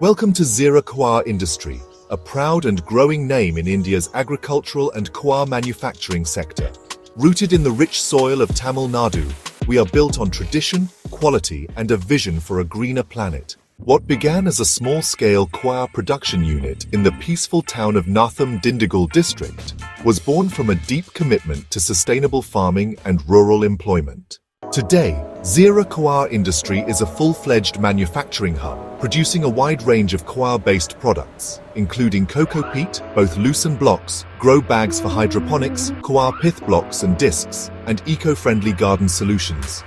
Welcome to Zira Coir Industry, a proud and growing name in India's agricultural and coir manufacturing sector. Rooted in the rich soil of Tamil Nadu, we are built on tradition, quality, and a vision for a greener planet. What began as a small-scale coir production unit in the peaceful town of Natham, Dindigul district was born from a deep commitment to sustainable farming and rural employment. Today, Zira Coir Industry is a full-fledged manufacturing hub, producing a wide range of coir-based products, including cocoa peat, both loose and blocks, grow bags for hydroponics, 𝗭𝗶𝗿 blocks and discs, and eco-friendly garden solutions.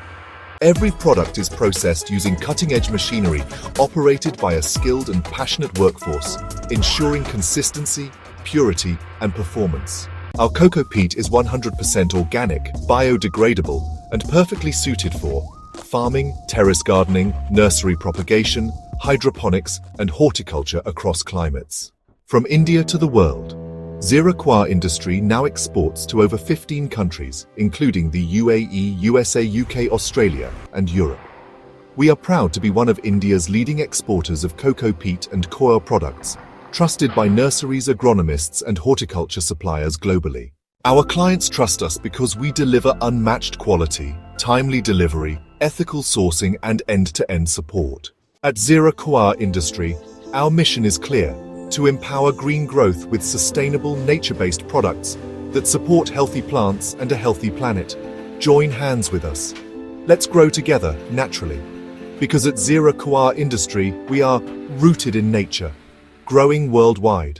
Every product is processed using cutting-edge machinery operated by a skilled and passionate workforce, ensuring consistency, purity, and performance. Our cocoa peat is 100% organic, biodegradable, and perfectly suited for farming, terrace gardening, nursery propagation, hydroponics, and horticulture across climates. From India to the world, Zira Coir Industry now exports to over 15 countries, including the UAE, USA, UK, Australia, and Europe. We are proud to be one of India's leading exporters of cocoa peat and coir products, trusted by nurseries, agronomists, and horticulture suppliers globally. Our clients trust us because we deliver unmatched quality, timely delivery, ethical sourcing, and end-to-end support. At Zira Coir Industry, our mission is clear: to empower green growth with sustainable, nature-based products that support healthy plants and a healthy planet. Join hands with us. Let's grow together, naturally. Because at Zira Coir Industry, we are rooted in nature, growing worldwide.